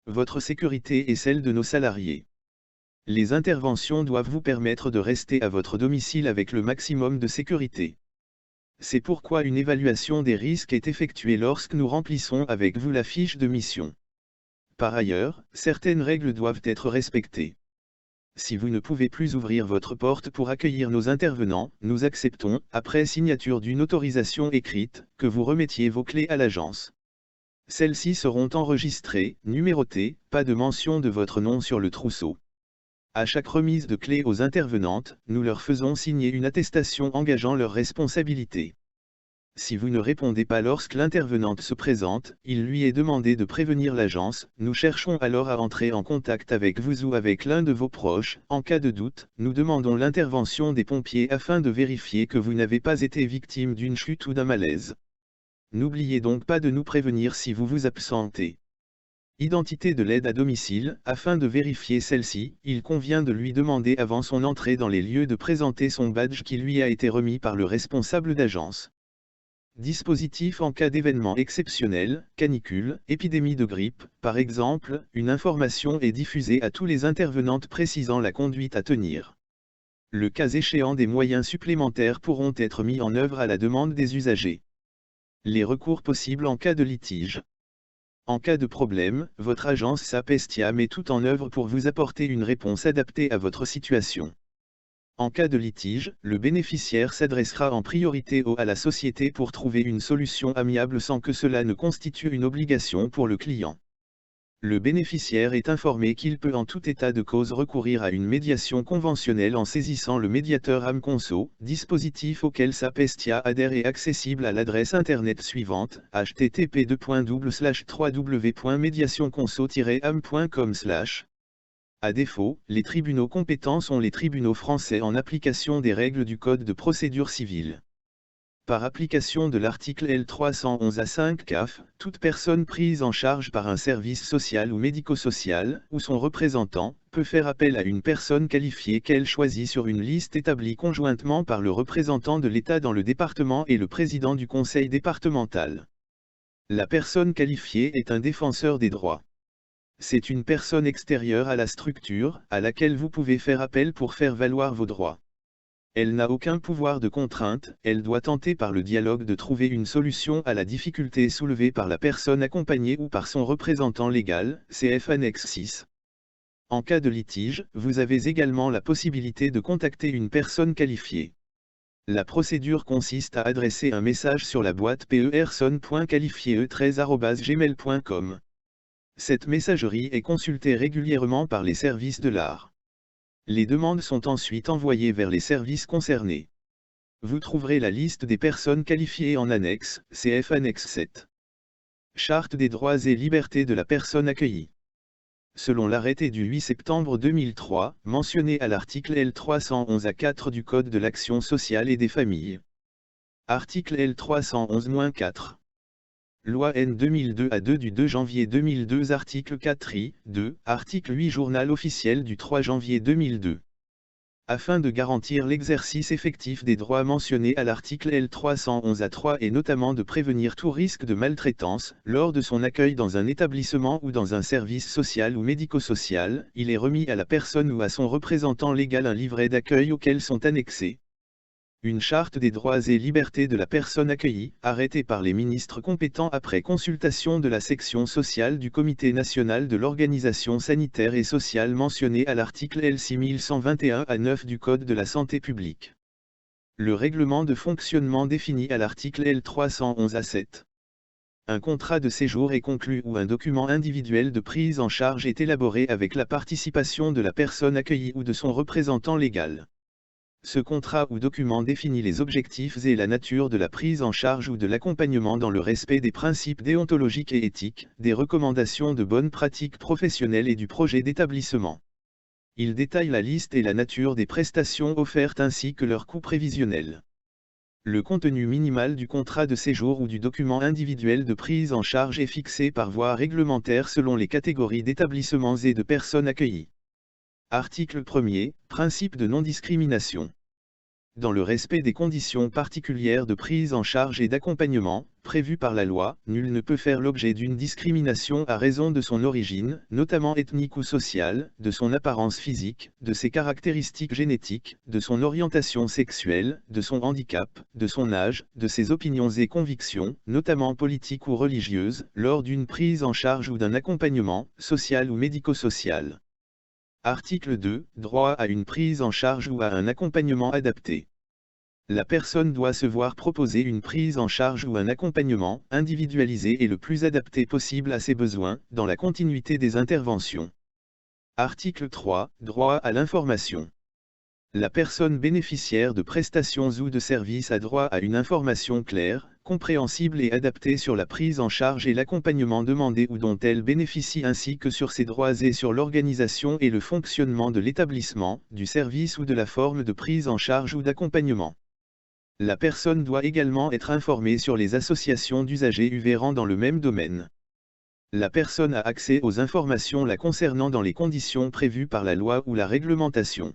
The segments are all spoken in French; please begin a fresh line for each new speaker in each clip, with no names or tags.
votre sécurité et celle de nos salariés. Les interventions doivent vous permettre de rester à votre domicile avec le maximum de sécurité. C'est pourquoi une évaluation des risques est effectuée lorsque nous remplissons avec vous la fiche de mission. Par ailleurs, certaines règles doivent être respectées. Si vous ne pouvez plus ouvrir votre porte pour accueillir nos intervenants, nous acceptons, après signature d'une autorisation écrite, que vous remettiez vos clés à l'agence. Celles-ci seront enregistrées, numérotées, pas de mention de votre nom sur le trousseau. À chaque remise de clés aux intervenantes, nous leur faisons signer une attestation engageant leurs responsabilités. Si vous ne répondez pas lorsque l'intervenante se présente, il lui est demandé de prévenir l'agence, nous cherchons alors à entrer en contact avec vous ou avec l'un de vos proches. En cas de doute, nous demandons l'intervention des pompiers afin de vérifier que vous n'avez pas été victime d'une chute ou d'un malaise. N'oubliez donc pas de nous prévenir si vous vous absentez. Identité de l'aide à domicile, afin de vérifier celle-ci, il convient de lui demander avant son entrée dans les lieux de présenter son badge qui lui a été remis par le responsable d'agence. Dispositif en cas d'événement exceptionnel, canicule, épidémie de grippe, par exemple, une information est diffusée à tous les intervenantes précisant la conduite à tenir. Le cas échéant, des moyens supplémentaires pourront être mis en œuvre à la demande des usagers. Les recours possibles en cas de litige. En cas de problème, votre agence Sapestia met tout en œuvre pour vous apporter une réponse adaptée à votre situation. En cas de litige, le bénéficiaire s'adressera en priorité à la société pour trouver une solution amiable sans que cela ne constitue une obligation pour le client. Le bénéficiaire est informé qu'il peut en tout état de cause recourir à une médiation conventionnelle en saisissant le médiateur AMConso, dispositif auquel Sapestia adhère et accessible à l'adresse internet suivante, http://www.mediationconso-am.com/. À défaut, les tribunaux compétents sont les tribunaux français en application des règles du Code de procédure civile. Par application de l'article L311A5 CAF, toute personne prise en charge par un service social ou médico-social, ou son représentant, peut faire appel à une personne qualifiée qu'elle choisit sur une liste établie conjointement par le représentant de l'État dans le département et le président du conseil départemental. La personne qualifiée est un défenseur des droits. C'est une personne extérieure à la structure, à laquelle vous pouvez faire appel pour faire valoir vos droits. Elle n'a aucun pouvoir de contrainte, elle doit tenter par le dialogue de trouver une solution à la difficulté soulevée par la personne accompagnée ou par son représentant légal, CF Annexe 6. En cas de litige, vous avez également la possibilité de contacter une personne qualifiée. La procédure consiste à adresser un message sur la boîte personne.qualifiée13@gmail.com. Cette messagerie est consultée régulièrement par les services de l'ART. Les demandes sont ensuite envoyées vers les services concernés. Vous trouverez la liste des personnes qualifiées en annexe, CF Annexe 7. Charte des droits et libertés de la personne accueillie. Selon l'arrêté du 8 septembre 2003, mentionné à l'article L311A4 du Code de l'action sociale et des familles. Article L311-4. Loi N 2002-A2 du 2 janvier 2002 article 4 2, article 8 Journal officiel du 3 janvier 2002. Afin de garantir l'exercice effectif des droits mentionnés à l'article L311A3 et notamment de prévenir tout risque de maltraitance, lors de son accueil dans un établissement ou dans un service social ou médico-social, il est remis à la personne ou à son représentant légal un livret d'accueil auquel sont annexés une charte des droits et libertés de la personne accueillie, arrêtée par les ministres compétents après consultation de la section sociale du Comité national de l'organisation sanitaire et sociale mentionnée à l'article L6121-9 du Code de la santé publique. Le règlement de fonctionnement défini à l'article L311A7. Un contrat de séjour est conclu ou un document individuel de prise en charge est élaboré avec la participation de la personne accueillie ou de son représentant légal. Ce contrat ou document définit les objectifs et la nature de la prise en charge ou de l'accompagnement dans le respect des principes déontologiques et éthiques, des recommandations de bonnes pratiques professionnelles et du projet d'établissement. Il détaille la liste et la nature des prestations offertes ainsi que leur coût prévisionnel. Le contenu minimal du contrat de séjour ou du document individuel de prise en charge est fixé par voie réglementaire selon les catégories d'établissements et de personnes accueillies. Article 1er, principe de non-discrimination. Dans le respect des conditions particulières de prise en charge et d'accompagnement, prévues par la loi, nul ne peut faire l'objet d'une discrimination à raison de son origine, notamment ethnique ou sociale, de son apparence physique, de ses caractéristiques génétiques, de son orientation sexuelle, de son handicap, de son âge, de ses opinions et convictions, notamment politiques ou religieuses, lors d'une prise en charge ou d'un accompagnement, social ou médico-social. Article 2. Droit à une prise en charge ou à un accompagnement adapté. La personne doit se voir proposer une prise en charge ou un accompagnement individualisé et le plus adapté possible à ses besoins, dans la continuité des interventions. Article 3. Droit à l'information. La personne bénéficiaire de prestations ou de services a droit à une information claire, compréhensible et adaptée sur la prise en charge et l'accompagnement demandé ou dont elle bénéficie ainsi que sur ses droits et sur l'organisation et le fonctionnement de l'établissement, du service ou de la forme de prise en charge ou d'accompagnement. La personne doit également être informée sur les associations d'usagers œuvrant dans le même domaine. La personne a accès aux informations la concernant dans les conditions prévues par la loi ou la réglementation.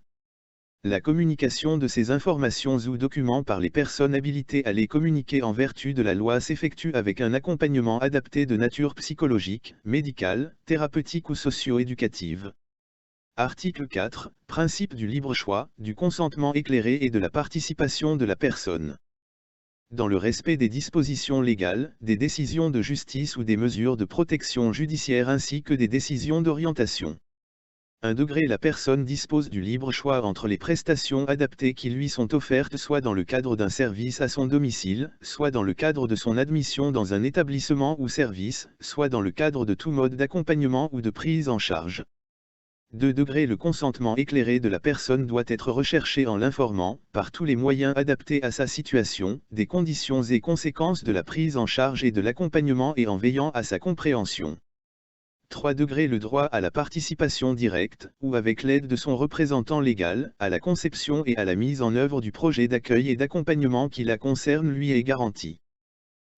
La communication de ces informations ou documents par les personnes habilitées à les communiquer en vertu de la loi s'effectue avec un accompagnement adapté de nature psychologique, médicale, thérapeutique ou socio-éducative. Article 4. Principe du libre choix, du consentement éclairé et de la participation de la personne. Dans le respect des dispositions légales, des décisions de justice ou des mesures de protection judiciaire ainsi que des décisions d'orientation. 1 degré La personne dispose du libre choix entre les prestations adaptées qui lui sont offertes soit dans le cadre d'un service à son domicile, soit dans le cadre de son admission dans un établissement ou service, soit dans le cadre de tout mode d'accompagnement ou de prise en charge. 2 degré Le consentement éclairé de la personne doit être recherché en l'informant, par tous les moyens adaptés à sa situation, des conditions et conséquences de la prise en charge et de l'accompagnement et en veillant à sa compréhension. 3 degré Le droit à la participation directe, ou avec l'aide de son représentant légal, à la conception et à la mise en œuvre du projet d'accueil et d'accompagnement qui la concerne lui est garanti.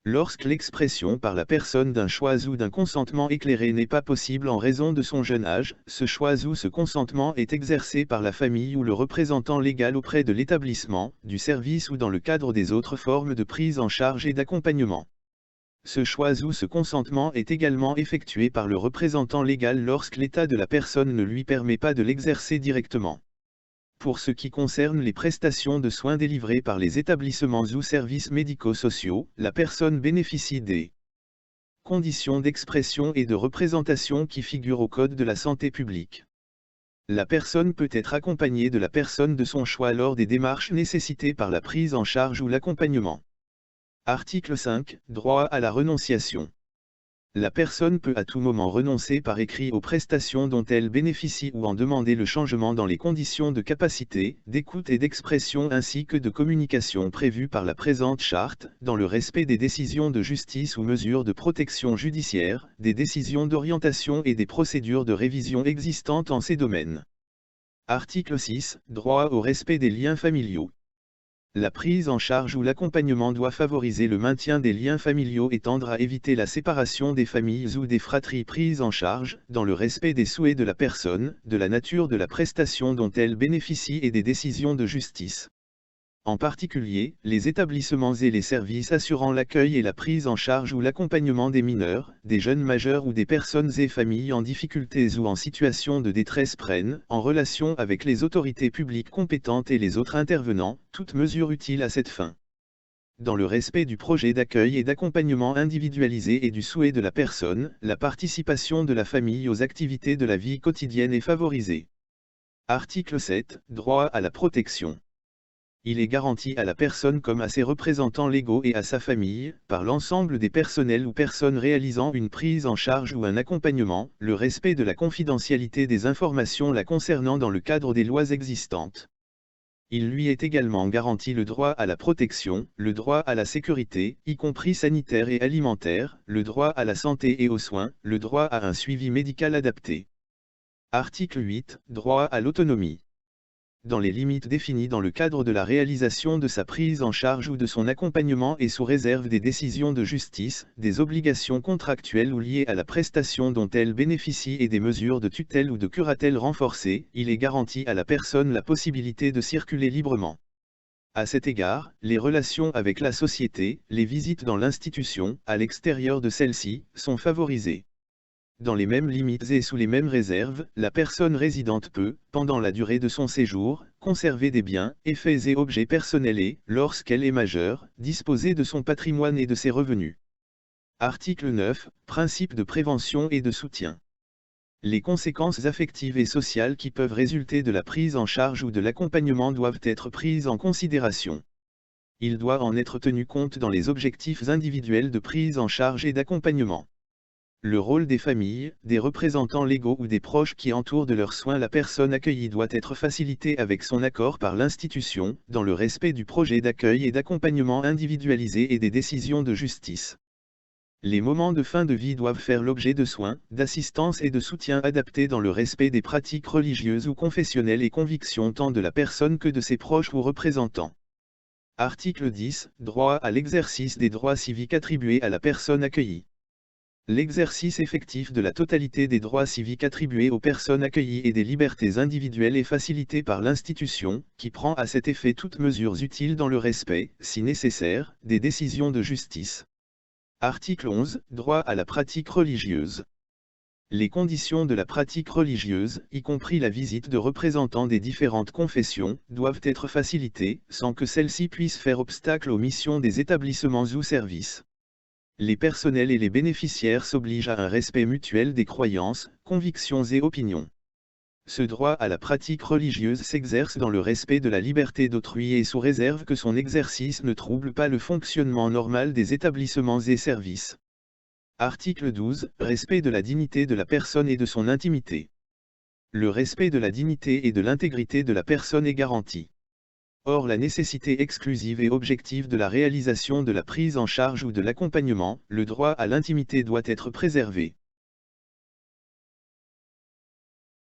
Lorsque l'expression par la personne d'un choix ou d'un consentement éclairé n'est pas possible en raison de son jeune âge, ce choix ou ce consentement est exercé par la famille ou le représentant légal auprès de l'établissement, du service ou dans le cadre des autres formes de prise en charge et d'accompagnement. Ce choix ou ce consentement est également effectué par le représentant légal lorsque l'état de la personne ne lui permet pas de l'exercer directement. Pour ce qui concerne les prestations de soins délivrées par les établissements ou services médico-sociaux, la personne bénéficie des conditions d'expression et de représentation qui figurent au Code de la santé publique. La personne peut être accompagnée de la personne de son choix lors des démarches nécessitées par la prise en charge ou l'accompagnement. Article 5. Droit à la renonciation. La personne peut à tout moment renoncer par écrit aux prestations dont elle bénéficie ou en demander le changement dans les conditions de capacité, d'écoute et d'expression ainsi que de communication prévues par la présente charte, dans le respect des décisions de justice ou mesures de protection judiciaire, des décisions d'orientation et des procédures de révision existantes en ces domaines. Article 6. Droit au respect des liens familiaux. La prise en charge ou l'accompagnement doit favoriser le maintien des liens familiaux et tendre à éviter la séparation des familles ou des fratries prises en charge, dans le respect des souhaits de la personne, de la nature de la prestation dont elle bénéficie et des décisions de justice. En particulier, les établissements et les services assurant l'accueil et la prise en charge ou l'accompagnement des mineurs, des jeunes majeurs ou des personnes et familles en difficulté ou en situation de détresse prennent, en relation avec les autorités publiques compétentes et les autres intervenants, toutes mesures utiles à cette fin. Dans le respect du projet d'accueil et d'accompagnement individualisé et du souhait de la personne, la participation de la famille aux activités de la vie quotidienne est favorisée. Article 7. Droit à la protection. Il est garanti à la personne comme à ses représentants légaux et à sa famille, par l'ensemble des personnels ou personnes réalisant une prise en charge ou un accompagnement, le respect de la confidentialité des informations la concernant dans le cadre des lois existantes. Il lui est également garanti le droit à la protection, le droit à la sécurité, y compris sanitaire et alimentaire, le droit à la santé et aux soins, le droit à un suivi médical adapté. Article 8. Droit à l'autonomie. Dans les limites définies dans le cadre de la réalisation de sa prise en charge ou de son accompagnement et sous réserve des décisions de justice, des obligations contractuelles ou liées à la prestation dont elle bénéficie et des mesures de tutelle ou de curatelle renforcées, il est garanti à la personne la possibilité de circuler librement. À cet égard, les relations avec la société, les visites dans l'institution, à l'extérieur de celle-ci, sont favorisées. Dans les mêmes limites et sous les mêmes réserves, la personne résidente peut, pendant la durée de son séjour, conserver des biens, effets et objets personnels et, lorsqu'elle est majeure, disposer de son patrimoine et de ses revenus. Article 9. Principe de prévention et de soutien. Les conséquences affectives et sociales qui peuvent résulter de la prise en charge ou de l'accompagnement doivent être prises en considération. Il doit en être tenu compte dans les objectifs individuels de prise en charge et d'accompagnement. Le rôle des familles, des représentants légaux ou des proches qui entourent de leurs soins la personne accueillie doit être facilité avec son accord par l'institution, dans le respect du projet d'accueil et d'accompagnement individualisé et des décisions de justice. Les moments de fin de vie doivent faire l'objet de soins, d'assistance et de soutien adaptés dans le respect des pratiques religieuses ou confessionnelles et convictions tant de la personne que de ses proches ou représentants. Article 10. Droit à l'exercice des droits civiques attribués à la personne accueillie. L'exercice effectif de la totalité des droits civiques attribués aux personnes accueillies et des libertés individuelles est facilité par l'institution, qui prend à cet effet toutes mesures utiles dans le respect, si nécessaire, des décisions de justice. Article 11. Droit à la pratique religieuse. Les conditions de la pratique religieuse, y compris la visite de représentants des différentes confessions, doivent être facilitées, sans que celles-ci puissent faire obstacle aux missions des établissements ou services. Les personnels et les bénéficiaires s'obligent à un respect mutuel des croyances, convictions et opinions. Ce droit à la pratique religieuse s'exerce dans le respect de la liberté d'autrui et sous réserve que son exercice ne trouble pas le fonctionnement normal des établissements et services. Article 12. Respect de la dignité de la personne et de son intimité. Le respect de la dignité et de l'intégrité de la personne est garanti. Or la nécessité exclusive et objective de la réalisation de la prise en charge ou de l'accompagnement, le droit à l'intimité doit être préservé.